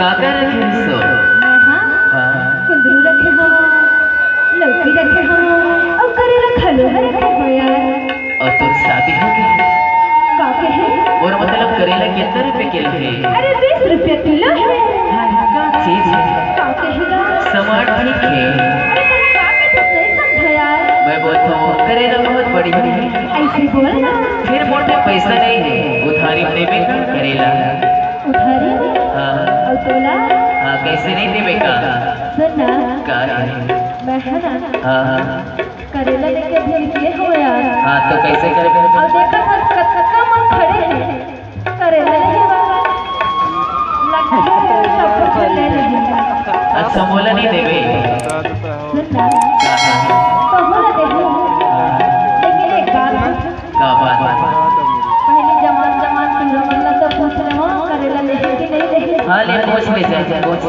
काका रखे सो मैं हाँ कुंदरू रखे हो, लौकी रखे हो और करेला खलोगा रखे हो यार। और तुम शादी हो गई काके है और मतलब करेला कितने रुपए किलो है? अरे 20 रुपये किलो है। क्या चीज है? काके है सामान ठीक है। अरे तुम काके तो नहीं समझा यार। मैं बोलता हूँ करेला बहुत बड़ी है। ऐसे बोल ना। फिर बोलते पैसा नहीं है उधारी में देवे का करेला। उधारी हाँ और तोला हाँ कैसे नहीं देवे का? सुन ना का है? मैं है ना हाँ करेला लेके भेजे हो यार। हाँ तो कैसे करे? और देखा था कत्का मन खड़े हैं करेला लेके लगता है सब कुछ ले लेंगे। अच्छा मोला नहीं देवे? सुन ना का है? तो बोला देखो लेकिन एक बात का बात? पहले जमान तुम मतलब तो पूछ ले हो करेला लेके कि नहीं लेके। हाँ ले पूछ ले जाए पूछ।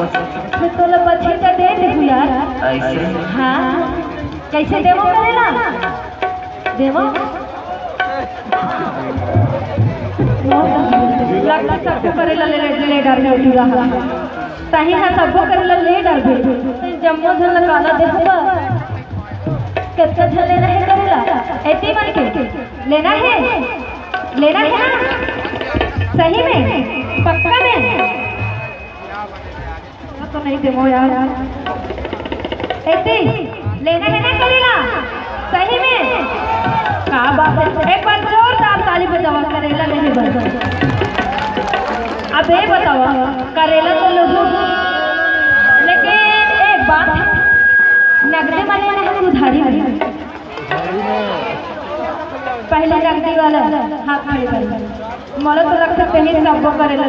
फिर तो लो बच्चे का दे दे यार। ऐसे हाँ कैसे देवो करेला देवो लगता सबको करेला ले डर में उठा सही है सबको करेला ले डर भी जम्मो झल काला देखो कितना झल लेना है करेला ऐसे मन के लेना है ना सही में पक्का में तो नहीं देवो यार ऐसे लेना है ना करेला सही में का बात है। एक बार जोरदार ताली बजाओ करेला नहीं बजा। अब ये बताओ करेला तो लोगों लेकिन एक बात नगदी में लेना है उधारी में? पहले नगदी वाला हाथ में मोला तो लगता कहीं सबको करेला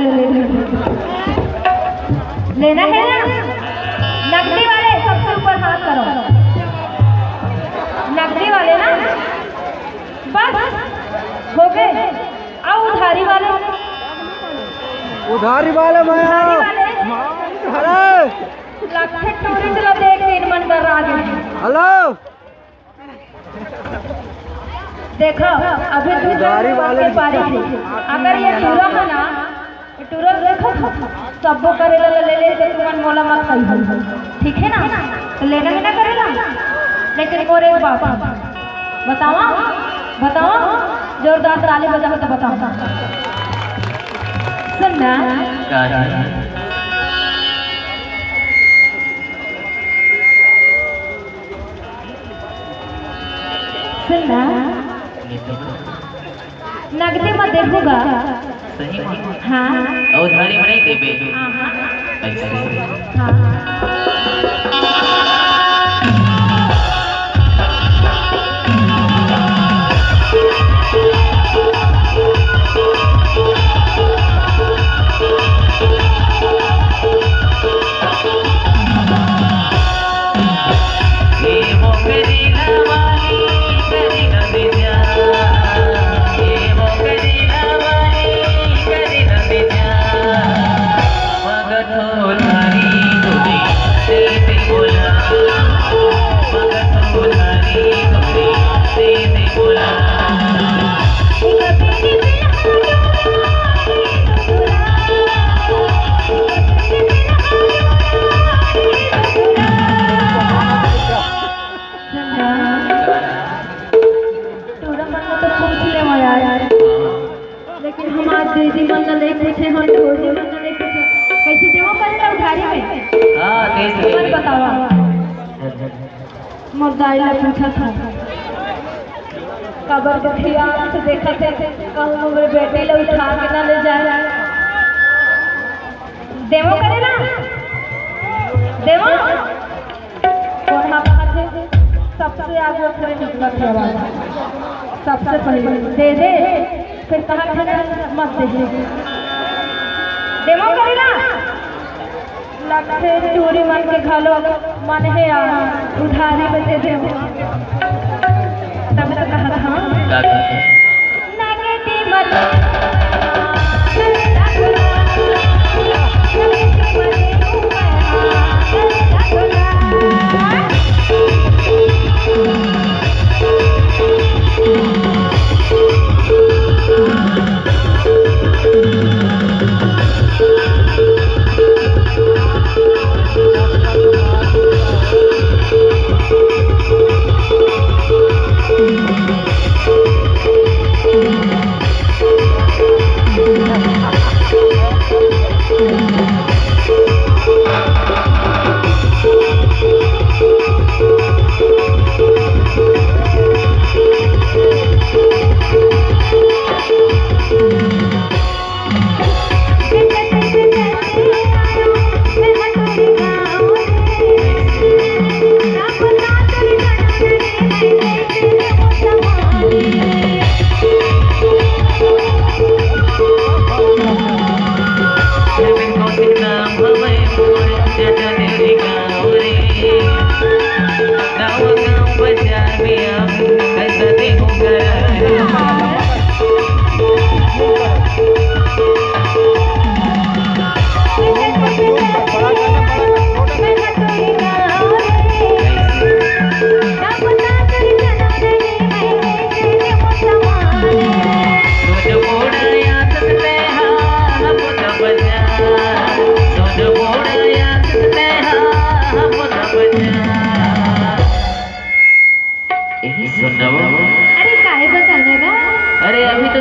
लेना है ना। नगदी वाले सबसे ऊपर हाथ करो। नगदी वाले ना बस हो गए। और उधारी वाले लक्ष्य टूरिस्ट लो देख 3 मन कर रहा है। हेलो देखो अभी उधारी वाले के पारी थी। अगर ये टूरा है ना टूरा देखो सबको करेला ले तो तुम मोला मत कही ठीक है ना। तो लेना है ना करेला लेकिन और एक बात बताओ जोरदार ताली बजाओ तो बताओ सुन ना का है? सुन ना नगदी में देखूंगा सही में? हाँ और उधारी में नहीं देवे? ऐसे हाँ लेकिन हमारे दीदी मन नहीं पूछे हम छोड़ी मन नहीं पूछे कैसे देवो करेला उधारी में? हाँ देश मत बतावा मुर्दाई ने पूछा था कबर के ध्यान से देखा थे कहूँ मेरे बेटे ले उठा के ना ले जाए देवो करेला देवो कौन हाँ कहा थे सबसे आगे अपने निकला था सबसे पहले दे फिर कहा मत दे देवो करेला लक्ष्य चोरी मन के घालो मन है यार उधारी में दे दे तब तो कहा था नगदी मत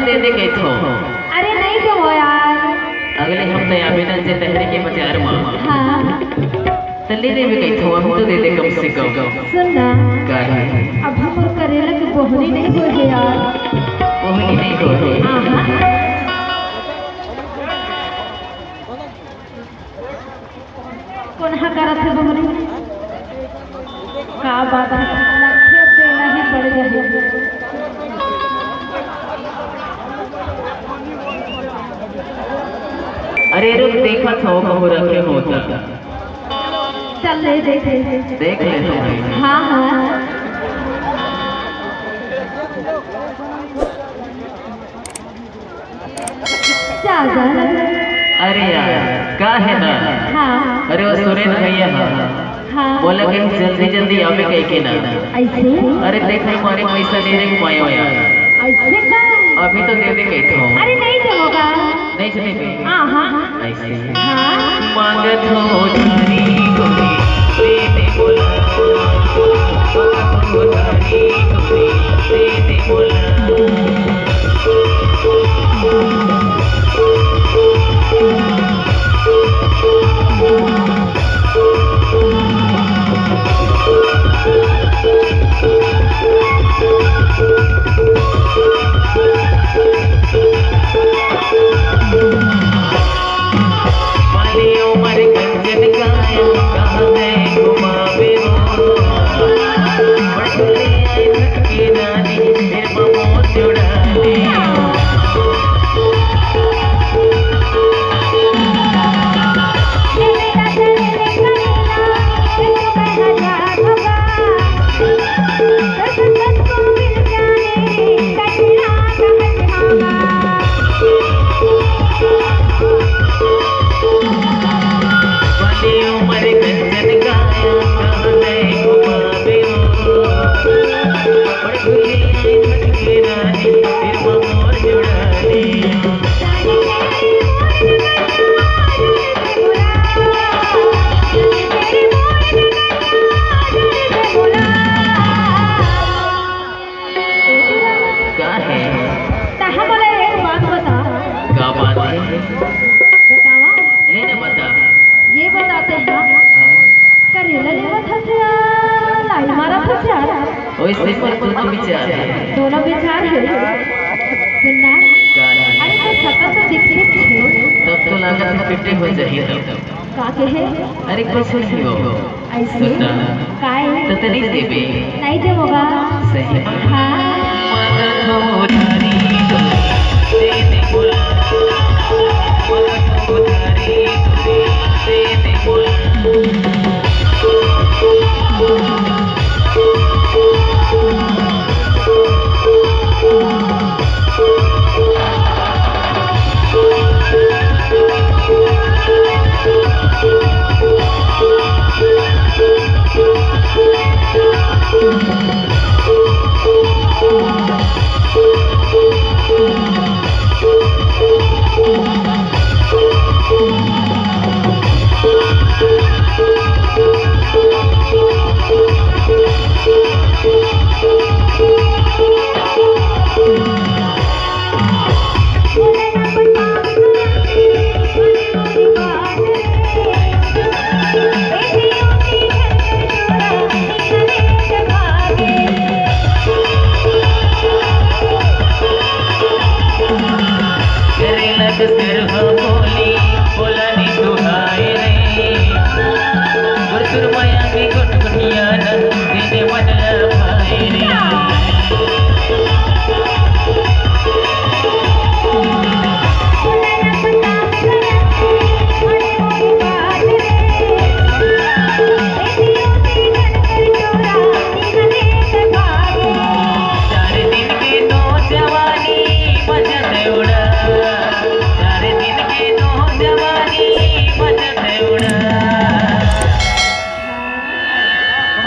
तो दे दे गई थो। अरे नहीं तो वो यार। अगले हफ्ते आवेदन से लहरे के बाजार में हाँ तल्ले दे भी गई थो, हम तो दे दे कम से कम। सुन ना, का है अब हम करेला की बोहनी नहीं हो है यार। बोहनी नहीं हो है। हाँ कौन हा करत है बोहनी? का बात है, लक्ष्य देना ही पड़ जाए। अरे रुक देखा था कहूँ रखे होता। चल ले देख देख ले तो भाई। हाँ हाँ जा जा। अरे यार का है ना। हाँ अरे वो सुरेंद्र भैया हाँ बोला कि जल्दी जल्दी आवे कह के ना। ऐसे अरे देख हमारे पैसा दे दे मायो यार। ऐसे का अभी तो दे दे कही थो। अरे नहीं तो होगा। नहीं चले पे हाँ हाँ ऐसे हाँ मांगत हो धारी गोरी दे दे बोला, मांगत हो धारी गोरी दे दे बोला। दोनों विचार है। सुनना, अरे तो सकल तो दिखते थे। तब तो लागत है पिटे हो जाए तब। काके है? अरे कुछ नहीं हो। ऐसे काय? तो नहीं देबे। नहीं दे होगा। सही। हाँ। मदद हो धारी दे दे बोला, मदद हो धारी दे दे बोला।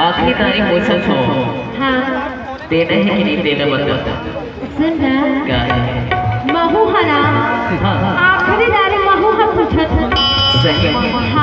आखिरी तारीख पूछो छो। हाँ देना है कि नहीं देना बता। सुनना क्या है? महू हना हाँ आखिरी तारीख महू हम पूछत। सही। हाँ